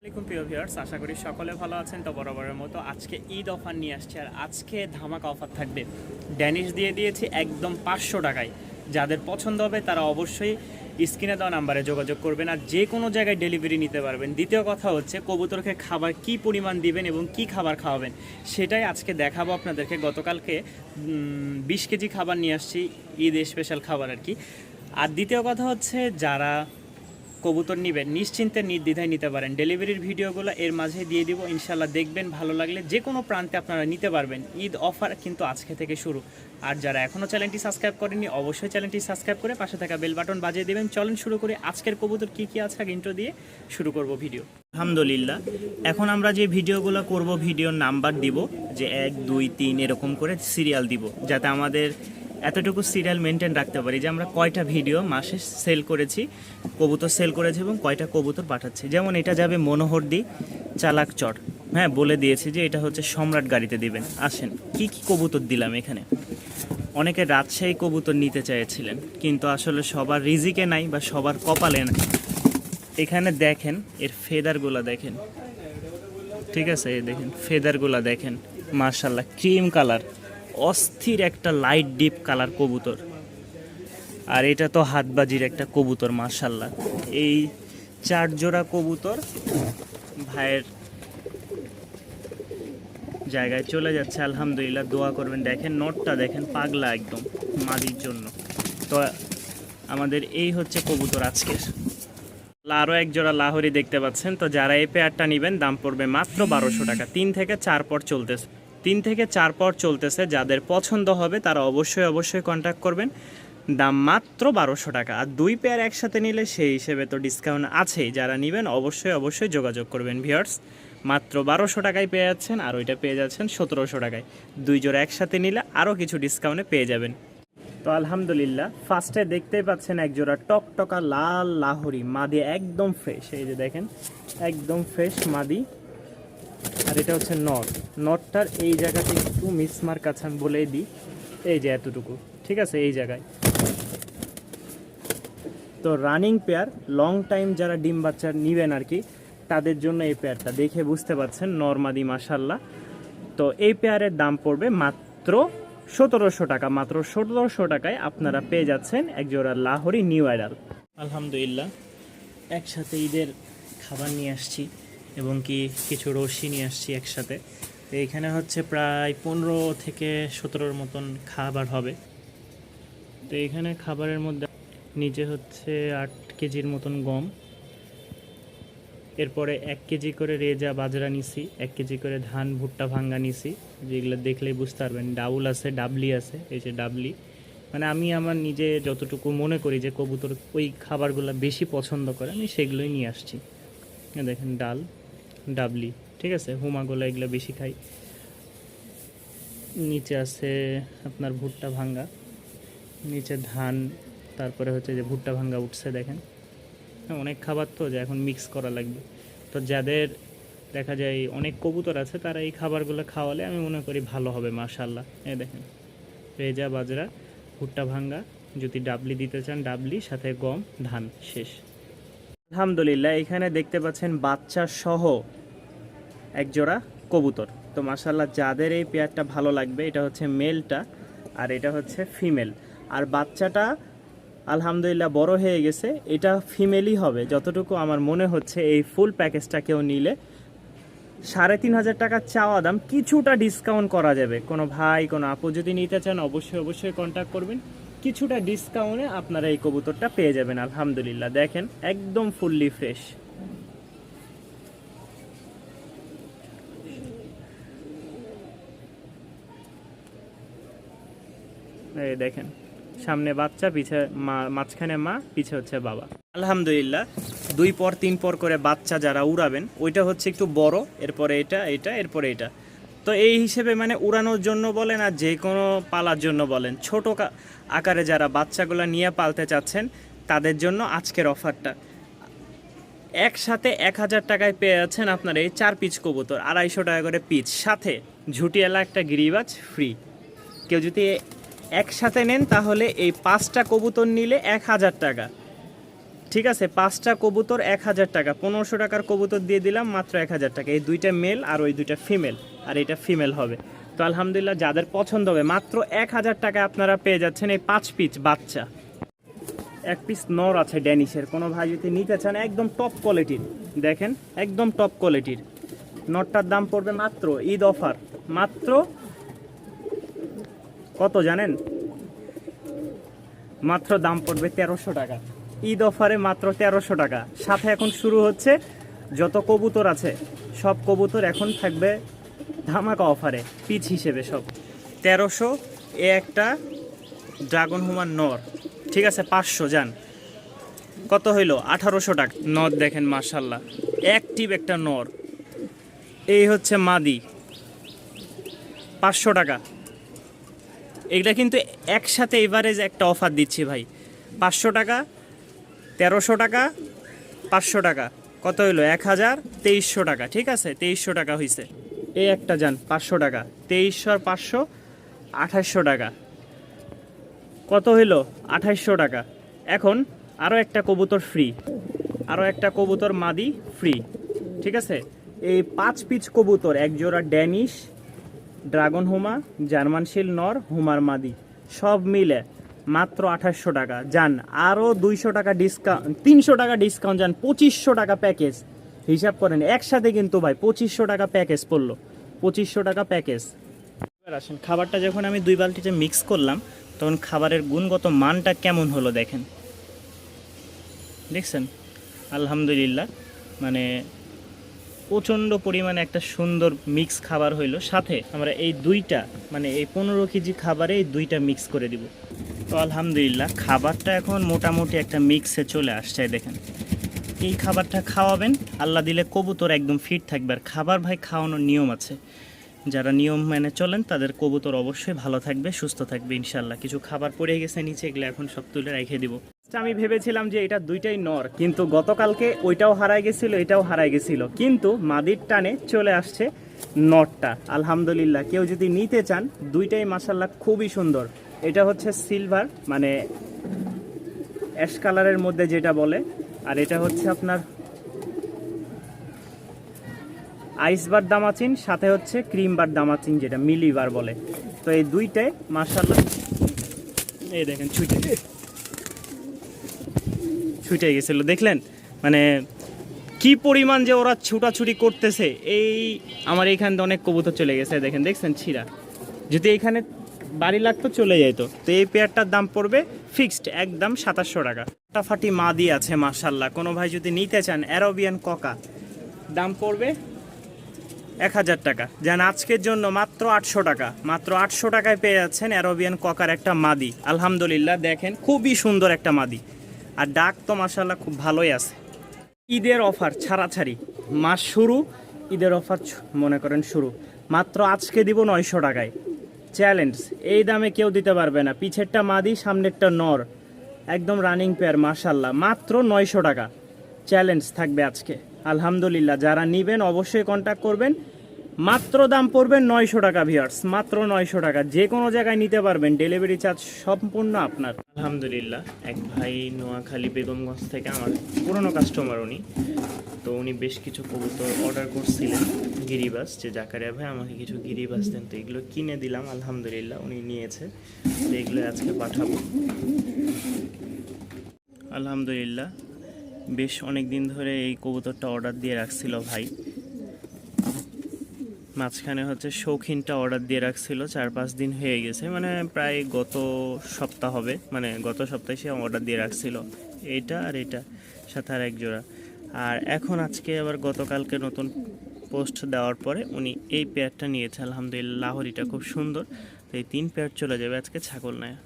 আসসালামাইকুম প্রিয় ভিউয়ার্স, আশা করি সকলে ভালো আছেন। তো বরাবরের মতো আজকে ঈদ অফার নিয়ে আসছি, আর আজকে ধামাকা অফার থাকবে। ড্যানিশ দিয়ে দিয়েছি একদম 500 টাকায়। যাদের পছন্দ হবে তারা অবশ্যই স্ক্রিনে দেওয়া নাম্বারে যোগাযোগ করবেন, আর যে কোনো জায়গায় ডেলিভারি নিতে পারবেন। দ্বিতীয় কথা হচ্ছে কবুতরকে খাবার কি পরিমাণ দিবেন এবং কি খাবার খাওয়াবেন সেটাই আজকে দেখাবো আপনাদেরকে। গতকালকে 20 কেজি খাবার নিয়ে আসছি, ঈদ স্পেশাল খাবার আর কি। আর দ্বিতীয় কথা হচ্ছে যারা কবুতর নেবেন নিশ্চিন্তে নির্দ্বিধায় নিতে পারেন। ডেলিভারির ভিডিওগুলো এর মাঝে দিয়ে দিব, ইনশাল্লাহ দেখবেন, ভালো লাগলে যে কোনো প্রান্তে আপনারা নিতে পারবেন। ঈদ অফার কিন্তু আজকে থেকে শুরু। আর যারা এখনও চ্যানেলটি সাবস্ক্রাইব করেননি অবশ্যই চ্যানেলটি সাবস্ক্রাইব করে পাশে থাকা বেল বাটন বাজিয়ে দেবেন। চলেন শুরু করে আজকের কবুতর কী কী আছে আগে ইন্ট্রো দিয়ে শুরু করব ভিডিও। আলহামদুলিল্লাহ, এখন আমরা যে ভিডিওগুলো করব ভিডিওর নাম্বার দিব, যে 1 2 3 এরকম করে সিরিয়াল দিব, যাতে আমাদের এতটুকু সিরিয়াল মেনটেন রাখতে পারি যে আমরা কয়টা ভিডিও মাসে সেল করেছি, কবুতর সেল করেছি এবং কয়টা কবুতর পাঠাচ্ছি। যেমন এটা যাবে মনোহরদি চালাকচর, হ্যাঁ বলে দিয়েছি যে এটা হচ্ছে সম্রাট গাড়িতে দিবেন। আসেন কি কি কবুতর দিলাম এখানে। অনেকে রাজশাহী কবুতর নিতে চেয়েছিলেন, কিন্তু আসলে সবার রিজিকে নাই বা সবার কপালে নাই। এখানে দেখেন এর ফেদারগুলো দেখেন, ঠিক আছে, এই দেখেন ফেদারগুলো দেখেন, মার্শাল্লাহ ক্রিম কালার, অস্থির একটা লাইট ডিপ কালার কবুতর। আর এটা তো হাতবাজির একটা কবুতর মাশাল্লাহ। এই 4 জোড়া কবুতর ভাইয়ের জায়গায় চলে যাচ্ছে, আলহামদুলিল্লাহ দোয়া করবেন। দেখেন নটটা দেখেন, পাগলা একদম মাদির জন্য। তো আমাদের এই হচ্ছে কবুতর আজকের। আরও এক জোড়া লাহোরি দেখতে পাচ্ছেন। তো যারা এই পেয়ারটা নেবেন দাম পড়বে মাত্র 1200 টাকা। 3 থেকে 4 পর চলতেছে, 3 থেকে 4 পর চলতেছে। যাদের পছন্দ হবে তারা অবশ্যই কন্ট্যাক্ট করবেন। দাম মাত্র 1200 টাকা। আর 2 পেয়ার একসাথে নিলে সেই হিসেবে তো ডিসকাউন্ট আছেই। যারা নেবেন অবশ্যই যোগাযোগ করবেন ভিউয়ার্স। মাত্র 1200 টাকায় পেয়ে যাচ্ছেন, আর ওইটা পেয়ে যাচ্ছেন 1700 টাকায়। 2 জোড়া একসাথে নিলে আরও কিছু ডিসকাউন্টে পেয়ে যাবেন। তো আলহামদুলিল্লাহ ফার্স্টে দেখতেই পাচ্ছেন এক জোড়া টকটকা লাল লাহোরি মাদি, একদম ফ্রেশ। এই যে দেখেন একদম ফ্রেশ মাদি। আর এটা হচ্ছে নটটার এই জায়গাতে একটু মিসমার্ক আছে, আমি বলেই দিই, এই যে এতটুকু, ঠিক আছে, এই জায়গায়। তো রানিং পেয়ার, লং টাইম যারা ডিম বাচ্চা নেবেন আর কি, তাদের জন্য এই পেয়ারটা দেখে বুঝতে পারছেন নরমাদি মাশাল্লাহ। তো এই পেয়ারের দাম পড়বে মাত্র 1700 টাকা। মাত্র 1700 টাকায় আপনারা পেয়ে যাচ্ছেন এক জোড়া লাহোরি নিউ অ্যাডাল। আলহামদুলিল্লাহ একসাথে ঈদের খাবার নিয়ে আসছি এবং কি কিছু রশি নিয়ে আসছি একসাথে। তো এখানে হচ্ছে প্রায় 15 থেকে 17 মতন খাবার হবে। তো এখানে খাবারের মধ্যে নিচে হচ্ছে 8 কেজির মতন গম, এরপরে 1 কেজি করে রেজা বাজরা নিছি, 1 কেজি করে ধান ভুট্টা ভাঙ্গা নিছি, যেগুলো দেখলেই বুঝতে পারবেন। ডাউল আছে, ডাবলি আছে, এই যে ডাবলি, মানে আমি আমার নিজে যতটুকু মনে করি যে কবুতর ওই খাবারগুলো বেশি পছন্দ করে আমি সেগুলোই নিয়ে আসছি। দেখেন ডাল, ডাবলি, ঠিক আছে, হুমাগুলো এগুলো বেশি খাই। নিচে আছে আপনার ভুট্টা ভাঙ্গা, নিচে ধান, তারপরে হচ্ছে যে ভুট্টা ভাঙ্গা উঠছে দেখেন। অনেক খাবার তো যে এখন মিক্স করা লাগবে। তো যাদের দেখা যায় অনেক কবুতর আছে তারা এই খাবারগুলো খাওয়ালে আমি মনে করি ভালো হবে মাশাল্লাহ। এই দেখেন রেজা বাজরা ভুট্টা ভাঙ্গা, যদি ডাবলি দিতে চান ডাবলি, সাথে গম ধান, শেষ। আলহামদুলিল্লাহ এখানে দেখতে পাচ্ছেন বাচ্চা সহ এক জোড়া কবুতর। তো মাশাল্লাহ যাদের এই পেয়ারটা ভালো লাগবে, এটা হচ্ছে মেলটা আর এটা হচ্ছে ফিমেল। আর বাচ্চাটা আলহামদুলিল্লাহ বড় হয়ে গেছে, এটা ফিমেলই হবে যতটুকু আমার মনে হচ্ছে। এই ফুল প্যাকেজটা কেউ নিলে 3500 টাকা চাওয়া দাম, কিছুটা ডিসকাউন্ট করা যাবে। কোনো ভাই কোনো আপু যদি নিতে চান অবশ্যই কন্ট্যাক্ট করবেন, কিছুটা ডিসকাউন্টে আপনারা এই কবুতরটা পেয়ে যাবেন। আলহামদুলিল্লাহ দেখেন একদম ফুললি ফ্রেশ। এই দেখেন সামনে বাচ্চা, পিছে মা, মাঝখানে মা, পিছে হচ্ছে বাবা। আলহামদুলিল্লাহ 2 পর 3 পর করে বাচ্চা যারা উড়াবেন, ওইটা হচ্ছে একটু বড়, এরপরে এটা এরপরে এটা। তো এই হিসেবে মানে উড়ানোর জন্য বলেন আর যে কোনো পালার জন্য বলেন, ছোট আকারে যারা বাচ্চাগুলো নিয়ে পালতে চাচ্ছেন তাদের জন্য আজকের অফারটা। একসাথে 1000 টাকায় পেয়ে যাচ্ছেন আপনার এই 4 পিস কবুতর, 250 টাকা করে পিস, সাথে ঝুটিয়ালা একটা গিরিবাজ ফ্রি। কেউ যদি একসাথে নেন তাহলে এই 5টা কবুতর নিলে 1000 টাকা, ঠিক আছে, 5টা কবুতর 1000 টাকা, 1500 টাকার কবুতর দিয়ে দিলাম মাত্র 1000 টাকা। এই 2টা মেল আর ওই 2টা ফিমেল, আর এটা ফিমেল হবে। তো আলহামদুলিল্লাহ যাদের পছন্দ হবে মাত্র 1000 টাকায় আপনারা পেয়ে যাচ্ছেন এই 5 পিস বাচ্চা। 1 পিস নর আছে ড্যানিশের, কোনো ভাই যদি নিতে চান একদম টপ কোয়ালিটির, দেখেন একদম টপ কোয়ালিটির নটটার দাম পড়বে মাত্র ঈদ অফার মাত্র কত জানেন? মাত্র দাম পড়বে 1300 টাকা। ঈদ অফারে মাত্র 1300 টাকা। সাথে এখন শুরু হচ্ছে যত কবুতর আছে সব কবুতর এখন থাকবে ধামাকা অফারে পিস হিসেবে সব 1300। এ একটা ড্রাগন হুমার নর, ঠিক আছে 500 যান, কত হইল 1800 টাকা। নর দেখেন মাশাল্লাহ অ্যাক্টিভ একটা নর। এই হচ্ছে মাদি 500 টাকা। এইটা কিন্তু একসাথে এভারেজ একটা অফার দিচ্ছি ভাই, 500 টাকা, 1300 টাকা, 500 টাকা, কত হইলো 1300 টাকা, ঠিক আছে 2300 টাকা হয়েছে। এই একটা যান 500 টাকা, 2300 আর 500 2800 টাকা, কত হইলো 2800 টাকা। এখন আরও একটা কবুতর ফ্রি, আরও একটা কবুতর মাদি ফ্রি, ঠিক আছে। এই 5 পিস কবুতর, এক জোড়া ড্যানিশ, ড্রাগন হুমা, জার্মান শিল নর, হুমার মাদি সব মিলে মাত্র 2800 টাকা। যান আরও 200 টাকা ডিসকাউন্ট, 300 টাকা ডিসকাউন্ট, যান 2500 টাকা প্যাকেজ। হিসাব করেন একসাথে কিন্তু ভাই 2500 টাকা প্যাকেজ পড়লো, 2500 টাকা প্যাকেজ। এবার আসেন খাবারটা যখন আমি 2 বালতিতে মিক্স করলাম তখন খাবারের গুণগত মানটা কেমন হলো দেখেন, দেখছেন আলহামদুলিল্লাহ, মানে প্রচণ্ড পরিমাণে একটা সুন্দর মিক্স খাবার হইলো। সাথে আমরা এই 2টা মানে এই 15 কেজি খাবারে এই 2টা মিক্স করে দিব। তো আলহামদুলিল্লাহ খাবারটা এখন মোটামুটি একটা মিক্সে চলে আসছে। দেখেন এই খাবারটা খাওয়াবেন, আল্লাহ দিলে কবুতর একদম ফিট থাকবে। আর খাবার ভাই খাওয়ানোর নিয়ম আছে, যারা নিয়ম মেনে চলেন তাদের কবুতর অবশ্যই ভালো থাকবে, সুস্থ থাকবে ইনশাল্লাহ। কিছু খাবার পড়ে গেছে নিচে, এগুলো এখন সব তুলে রেখে দিব। আমি ভেবেছিলাম যে এটা 2টাই নর, কিন্তু গতকালকে ওইটাও হারাই গেছিল, এটাও হারাই গেছিল, কিন্তু মাদির টানে চলে আসছে নরটা। আলহামদুলিল্লাহ কেউ যদি নিতে চান 2টাই মাশাল্লাহ খুবই সুন্দর। এটা হচ্ছে সিলভার মানে অ্যাশ কালারের মধ্যে যেটা বলে, আর এটা হচ্ছে আপনার আইসবার দামাচিন, সাথে হচ্ছে ক্রিমবার দামাচিন যেটা মিলিবার বলে। তো এই 2টাই মাশাল্লাহ, এই দেখেন ছুটে গেছিল, দেখলেন মানে কি পরিমাণ যে ওরা ছুটাছুটি করতেছে। এই আমার এইখান থেকে অনেক কবুতর চলে গেছে, দেখেন দেখছেন ছিঁড়া, যদি এইখানে বাড়ি লাগতো চলে যেত। তো এই পেয়ারটার দাম পড়বে ফিক্সড একদম 2700 টাকা। ফাটাফাটি মাদি আছে মাশাল্লাহ, কোনো ভাই যদি নিতে চান অ্যারাবিয়ান ককা, দাম পড়বে 1000 টাকা। যেন আজকের জন্য মাত্র 800 টাকা, মাত্র 800 টাকায় পেয়ে যাচ্ছেন অ্যারাবিয়ান ককার একটা মাদি। আলহামদুলিল্লাহ দেখেন খুবই সুন্দর একটা মাদি, আর ডাক তো মাশাল্লাহ খুব ভালোই আছে। ঈদের অফার ছাড়াছাড়ি, মাস শুরু, ঈদের অফার মনে করেন শুরু, মাত্র আজকে দিব 900 টাকায়। চ্যালেঞ্জ, এই দামে কেউ দিতে পারবে না। পিছেরটা মাদি, সামনেরটা নর, একদম রানিং পেয়ার মাশাল্লাহ, মাত্র 900 টাকা। চ্যালেঞ্জ থাকবে আজকে। আলহামদুলিল্লাহ যারা নেবেন অবশ্যই কন্ট্যাক্ট করবেন। মাত্র দাম পড়বে 900 টাকা ভিউয়ার্স, মাত্র 900 টাকা। যে কোনো জায়গায় নিতে পারবেন, ডেলিভারি চার্জ সম্পূর্ণ আপনার। আলহামদুলিল্লাহ এক ভাই নোয়াখালী বেগমগঞ্জ থেকে আমার পুরনো কাস্টমার উনি, তো উনি বেশ কিছু কবুতর অর্ডার করছিলেন গিরিবাস, যে জাকারিয়া ভাই আমাকে কিছু গিরিবাস দেন, তো এগুলো কিনে দিলাম আলহামদুলিল্লাহ, উনি নিয়েছে, তো এগুলো আজকে পাঠাবো আলহামদুলিল্লাহ। বেশ অনেক দিন ধরে এই কবুতরটা অর্ডার দিয়ে রাখছিল ভাই, মাঝখানে হচ্ছে শৌখিনটা অর্ডার দিয়ে রাখছিল, 4-5 দিন হয়ে গেছে, মানে প্রায় গত সপ্তাহ হবে, মানে গত সপ্তাহে সে অর্ডার দিয়ে রাখছিল এইটা আর এটা, সাথে আর এক জোড়া। আর এখন আজকে আবার গতকালকে নতুন পোস্ট দেওয়ার পরে উনি এই পেয়ারটা নিয়েছে আলহামদুলিল্লাহ। লাহোরিটা খুব সুন্দর, তো এই 3 পেয়ার চলে যাবে আজকে ছাগল নেয়।